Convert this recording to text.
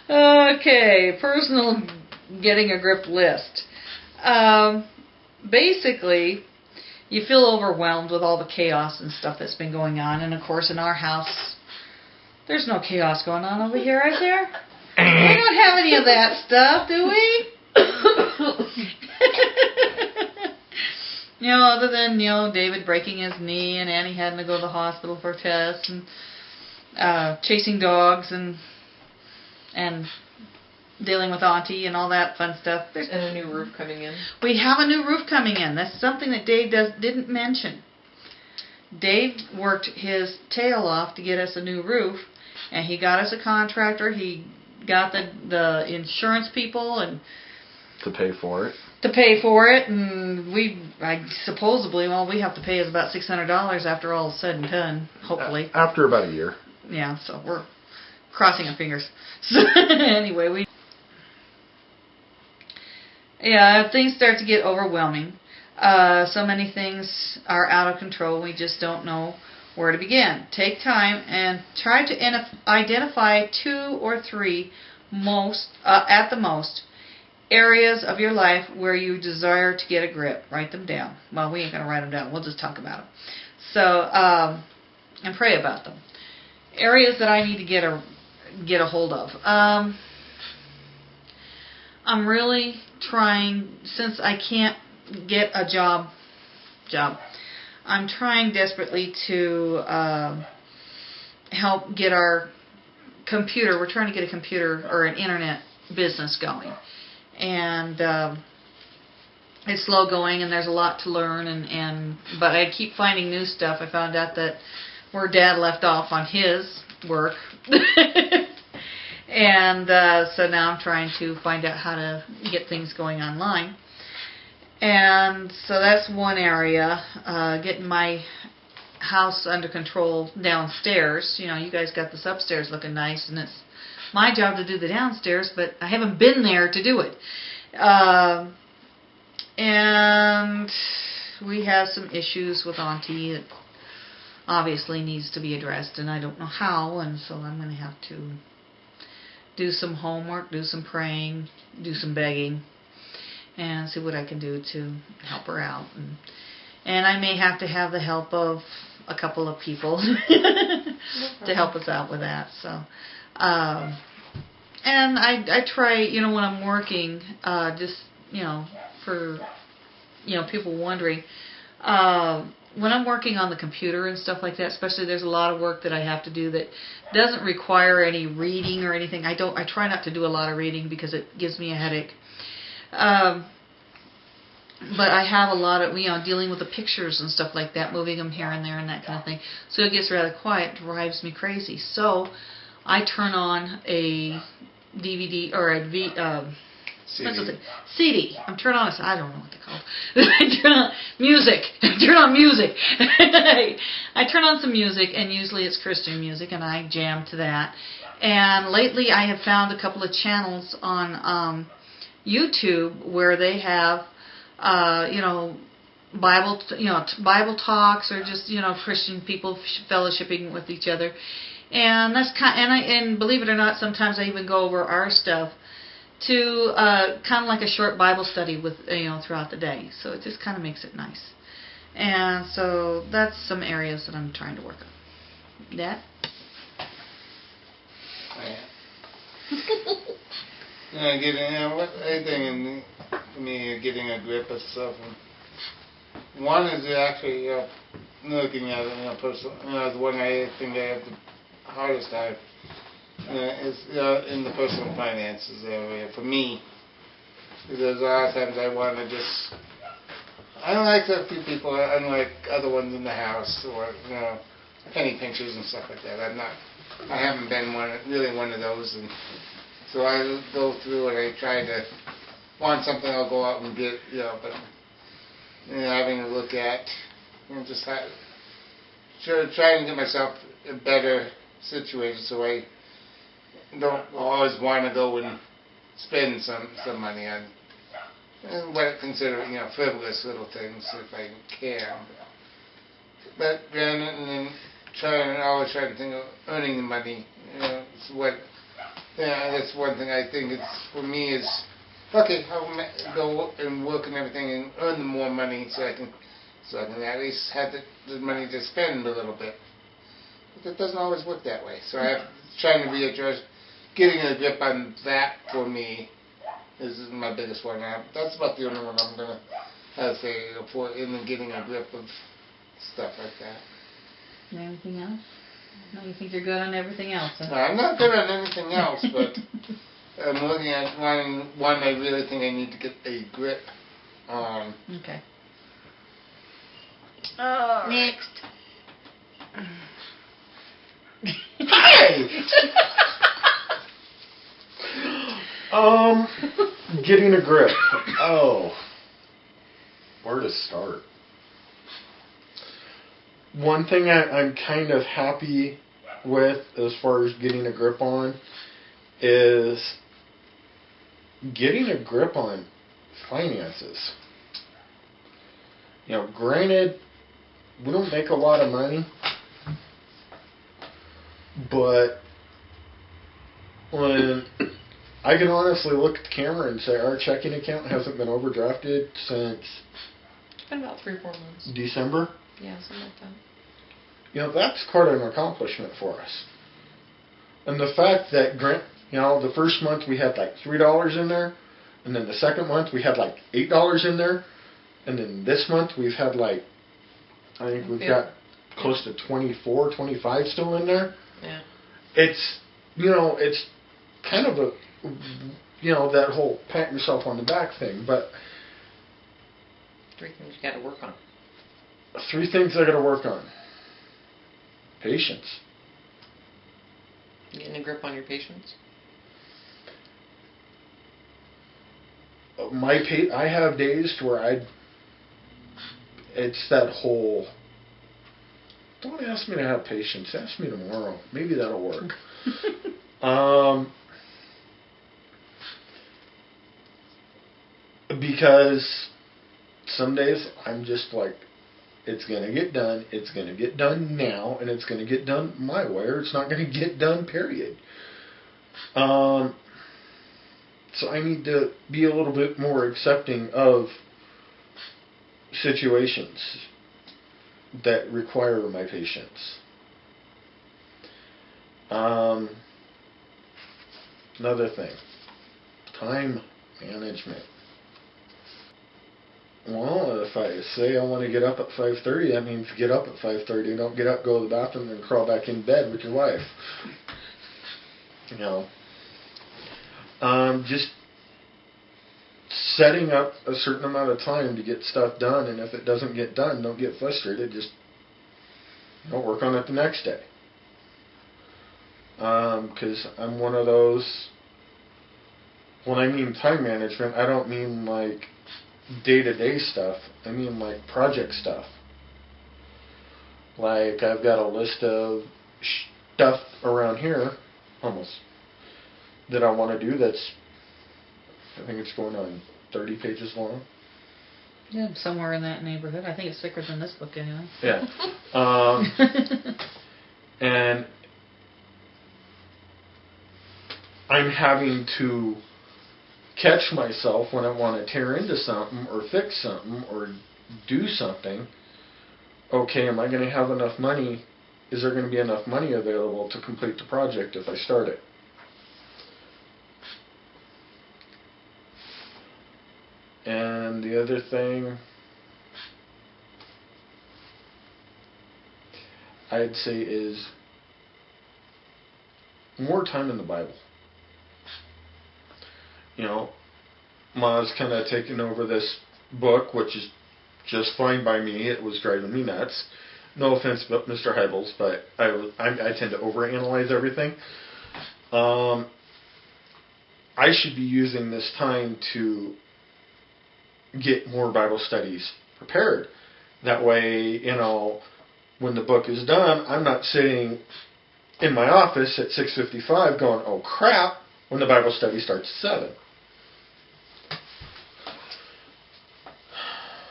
Okay, personal getting a grip list. Basically, you feel overwhelmed with all the chaos and stuff that's been going on. And of course, in our house, there's no chaos going on over here, is there? We don't have any of that stuff, do we? Other than, David breaking his knee and Annie having to go to the hospital for tests and chasing dogs and dealing with Auntie and all that fun stuff. And a new roof coming in. We have a new roof coming in. That's something that Dave didn't mention. Dave worked his tail off to get us a new roof, and he got us a contractor. He got the insurance people and to pay for it. And we have to pay is about $600 after all is said and done, hopefully. After about a year. Yeah, so we're crossing our fingers. So anyway, things start to get overwhelming. So many things are out of control. We just don't know where to begin. Take time and try to identify 2 or 3 at the most areas of your life where you desire to get a grip. Write them down. Well, we ain't going to write them down. We'll just talk about them. So, and pray about them. Areas that I need to get a hold of. I'm really trying, since I can't get a job, I'm trying desperately to help get our computer. We're trying to get a computer or an internet business going. And it's slow going, and there's a lot to learn, but I keep finding new stuff. I found out that where Dad left off on his work. And so now I'm trying to find out how to get things going online. And so that's one area, getting my house under control downstairs. You guys got this upstairs looking nice, and it's my job to do the downstairs, but I haven't been there to do it. And we have some issues with Auntie that obviously needs to be addressed, and I don't know how, and so I'm going to have to do some homework, do some praying, do some begging, and see what I can do to help her out. And I may have to have the help of a couple of people to help us out with that. So, and I try, when I'm working, just, for, people wondering, when I'm working on the computer and stuff like that, especially there's a lot of work that I have to do that doesn't require any reading or anything. I try not to do a lot of reading because it gives me a headache. But I have a lot of, dealing with the pictures and stuff like that, moving them here and there and that kind of thing. So it gets rather quiet, drives me crazy. So I turn on a DVD or a CD. CD. I don't know what they're called. I turn on music. I turn on music. I turn on some music, and usually it's Christian music, and I jam to that. And lately I have found a couple of channels on YouTube where they have Bible talks, or just Christian people fellowshipping with each other, and that's and believe it or not, sometimes I even go over our stuff to kind of like a short Bible study with throughout the day. So it just kind of makes it nice, and so that's some areas that I'm trying to work on. Dad? Getting a grip of stuff. One is actually looking at it, personal. The one I think I have the hardest time is in the personal finances area for me. Because a lot of times I want to just. I don't like a few people, unlike other ones in the house, or penny pinchers and stuff like that. I haven't been really one of those, and so I go through and I try to want something, I'll go out and get, but having to look at, just trying to get myself a better situation so I don't always want to go and spend some money on what I consider, frivolous little things if I can. But then, always trying to think of earning the money, what Yeah, that's one thing I think it's for me is okay. I'll go and work and everything and earn more money so I can at least have the money to spend a little bit. But it doesn't always work that way. So I'm trying to readjust, getting a grip on that for me is my biggest one. That's about the only one I'm gonna say for in getting a grip of stuff like that. Anything else? No, you think you're good on everything else, huh? No, I'm not good on anything else, but I'm looking at one I really think I need to get a grip on. Okay. Next. Hey! Getting a grip. Oh. Where to start? One thing I'm kind of happy with as far as getting a grip on is getting a grip on finances. You know, granted, we don't make a lot of money, but when I can honestly look at the camera and say our checking account hasn't been overdrafted since It's been about 3 or 4 months. December. Yeah, something like that. You know, that's quite an accomplishment for us. And the fact that, the first month we had like $3 in there, and then the second month we had like $8 in there, and then this month we've had like, I think we've got close to 24, 25 still in there. Yeah. It's, it's kind of a, that whole pat yourself on the back thing, but 3 things you got to work on. 3 things I got to work on. Patience. Getting a grip on your patience. I have days to where it's that whole, don't ask me to have patience, ask me tomorrow. Maybe that'll work. Because some days I'm just like, it's going to get done, it's going to get done now, and it's going to get done my way, or it's not going to get done, period. So I need to be a little bit more accepting of situations that require my patience. Another thing, time management. Well, if I say I want to get up at 5:30, that means get up at 5:30. Don't get up, go to the bathroom, and crawl back in bed with your wife. Just setting up a certain amount of time to get stuff done, and if it doesn't get done, don't get frustrated. Just don't work on it the next day. Because I'm one of those. When I mean time management, I don't mean like day-to-day stuff. I mean like project stuff. Like I've got a list of stuff around here, almost, that I want to do that's, I think it's going on 30 pages long. Yeah, somewhere in that neighborhood. I think it's thicker than this book anyway. Yeah. And I'm having to catch myself when I want to tear into something or fix something or do something. Okay, am I going to have enough money? Is there going to be enough money available to complete the project if I start it? And the other thing I'd say is more time in the Bible. Ma's kind of taken over this book, which is just fine by me. It was driving me nuts. No offense, Mr. Hybels, but I tend to overanalyze everything. I should be using this time to get more Bible studies prepared. That way, when the book is done, I'm not sitting in my office at 6:55 going, oh crap, when the Bible study starts at 7.